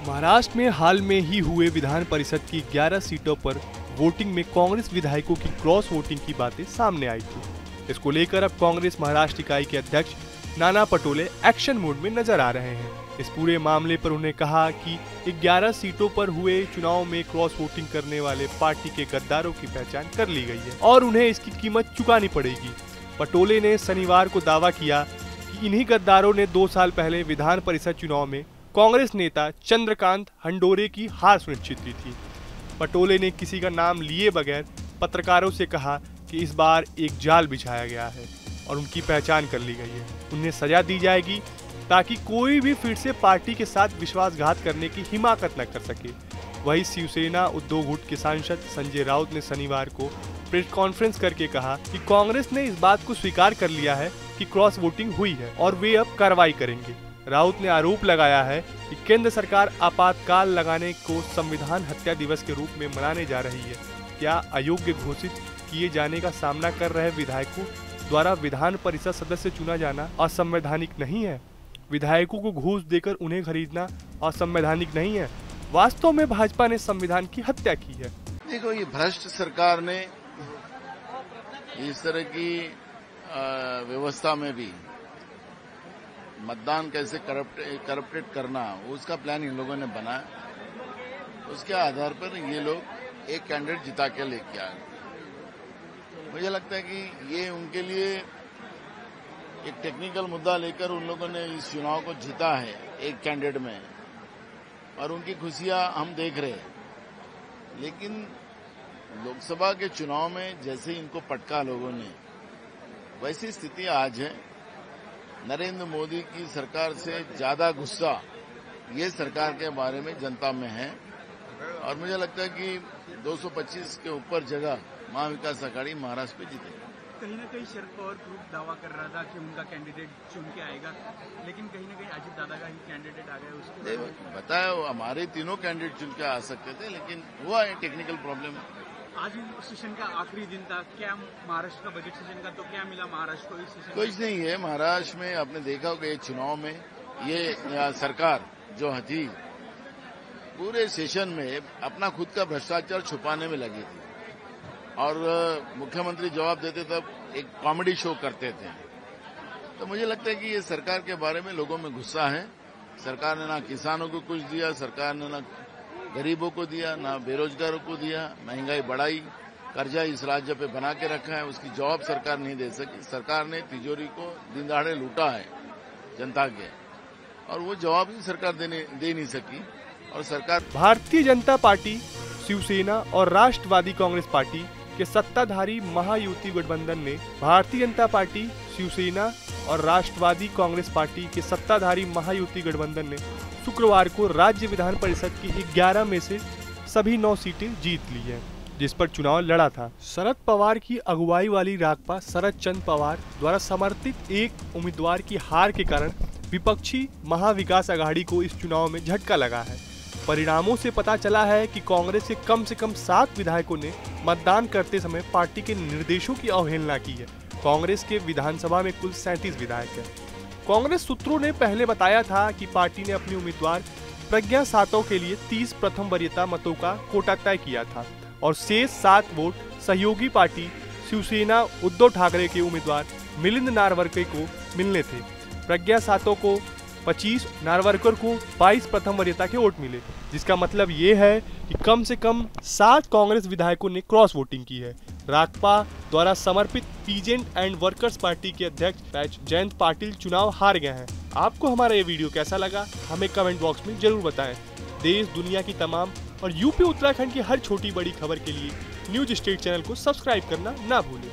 महाराष्ट्र में हाल में ही हुए विधान परिषद की 11 सीटों पर वोटिंग में कांग्रेस विधायकों की क्रॉस वोटिंग की बातें सामने आई थी। इसको लेकर अब कांग्रेस महाराष्ट्र इकाई के अध्यक्ष नाना पटोले एक्शन मोड में नजर आ रहे हैं। इस पूरे मामले पर उन्होंने कहा कि 11 सीटों पर हुए चुनाव में क्रॉस वोटिंग करने वाले पार्टी के गद्दारों की पहचान कर ली गई है और उन्हें इसकी कीमत चुकानी पड़ेगी। पटोले ने शनिवार को दावा किया कि इन्हीं गद्दारों ने 2 साल पहले विधान परिषद चुनाव में कांग्रेस नेता चंद्रकांत हंडोरे की हार सुनिश्चित की थी। पटोले ने किसी का नाम लिए बगैर पत्रकारों से कहा कि इस बार एक जाल बिछाया गया है और उनकी पहचान कर ली गई है। उन्हें सजा दी जाएगी ताकि कोई भी फिर से पार्टी के साथ विश्वासघात करने की हिमाकत न कर सके। वहीं शिवसेना उद्योग गुट के सांसद संजय राउत ने शनिवार को प्रेस कॉन्फ्रेंस करके कहा कि कांग्रेस ने इस बात को स्वीकार कर लिया है कि क्रॉस वोटिंग हुई है और वे अब कार्रवाई करेंगे। राउत ने आरोप लगाया है कि केंद्र सरकार आपातकाल लगाने को संविधान हत्या दिवस के रूप में मनाने जा रही है। क्या अयोग्य घोषित किए जाने का सामना कर रहे विधायकों द्वारा विधान परिषद सदस्य चुना जाना असंवैधानिक नहीं है? विधायकों को घूस देकर उन्हें खरीदना असंवैधानिक नहीं है? वास्तव में भाजपा ने संविधान की हत्या की है। देखो, ये भ्रष्ट सरकार ने इस तरह की व्यवस्था में भी मतदान कैसे करप्टेड करना, उसका प्लान इन लोगों ने बनाया। उसके आधार पर ये लोग एक कैंडिडेट जिता के लेके आए। मुझे लगता है कि ये उनके लिए एक टेक्निकल मुद्दा लेकर उन लोगों ने इस चुनाव को जीता है एक कैंडिडेट में, और उनकी खुशियां हम देख रहे हैं। लेकिन लोकसभा के चुनाव में जैसे इनको पटका लोगों ने, वैसी स्थिति आज है। नरेंद्र मोदी की सरकार से ज्यादा गुस्सा ये सरकार के बारे में जनता में है, और मुझे लगता है कि 225 के ऊपर जगह महाविकास आघाड़ी महाराष्ट्र में जीतेगी। कहीं न कहीं शरद पवार ग्रुप दावा कर रहा था कि उनका कैंडिडेट चुन के आएगा, लेकिन कहीं न कहीं अजित दादा का ही कैंडिडेट आ गया। उसके बताया हमारे तीनों कैंडिडेट चुन के आ सकते थे, लेकिन हुआ है टेक्निकल प्रॉब्लम। आज सेशन का आखिरी दिन था, क्या महाराष्ट्र का बजट सेशन का, तो क्या मिला महाराष्ट्र को इस सेशन? कुछ नहीं है। महाराष्ट्र में आपने देखा होगा, ये चुनाव में ये सरकार जो थी पूरे सेशन में अपना खुद का भ्रष्टाचार छुपाने में लगी थी, और मुख्यमंत्री जवाब देते तब एक कॉमेडी शो करते थे। तो मुझे लगता है कि ये सरकार के बारे में लोगों में गुस्सा है। सरकार ने ना किसानों को कुछ दिया, सरकार ने ना गरीबों को दिया, ना बेरोजगारों को दिया। महंगाई बढ़ाई, कर्जा इस राज्य पे बना के रखा है, उसकी जवाब सरकार नहीं दे सकी। सरकार ने तिजोरी को दिन दहाड़े लूटा है जनता के, और वो जवाब ही सरकार दे नहीं सकी। और सरकार भारतीय जनता पार्टी, शिवसेना और राष्ट्रवादी कांग्रेस पार्टी के सत्ताधारी महायुति गठबंधन ने भारतीय जनता पार्टी, शिवसेना और राष्ट्रवादी कांग्रेस पार्टी के सत्ताधारी महायुति गठबंधन ने शुक्रवार को राज्य विधान परिषद की 11 में से सभी 9 सीटें जीत ली हैं, जिस पर चुनाव लड़ा था। शरद पवार की अगुवाई वाली राकपा शरद चंद्र पवार द्वारा समर्थित एक उम्मीदवार की हार के कारण विपक्षी महाविकास आघाड़ी को इस चुनाव में झटका लगा है। परिणामों से पता चला है कि कांग्रेस के कम से कम 7 विधायकों ने मतदान करते समय पार्टी के निर्देशों की अवहेलना की है। कांग्रेस के विधानसभा में कुल 37 विधायक हैं। कांग्रेस सूत्रों ने पहले बताया था कि पार्टी ने अपनी उम्मीदवार प्रज्ञा सातव के लिए 30 प्रथम वरीयता मतों का कोटा तय किया था और शेष 7 वोट सहयोगी पार्टी शिवसेना उद्धव ठाकरे के उम्मीदवार मिलिंद नारवरकर को मिलने थे। प्रज्ञा सातव को 25, नारवरकर को 22 प्रथम वरीयता के वोट मिले, जिसका मतलब ये है कि कम से कम 7 कांग्रेस विधायकों ने क्रॉस वोटिंग की है। राकपा द्वारा समर्पित पीजेंट एंड वर्कर्स पार्टी के अध्यक्ष जयंत पाटिल चुनाव हार गए हैं। आपको हमारा ये वीडियो कैसा लगा, हमें कमेंट बॉक्स में जरूर बताएं। देश दुनिया की तमाम और यूपी उत्तराखंड की हर छोटी बड़ी खबर के लिए न्यूज स्टेट चैनल को सब्सक्राइब करना ना भूलें।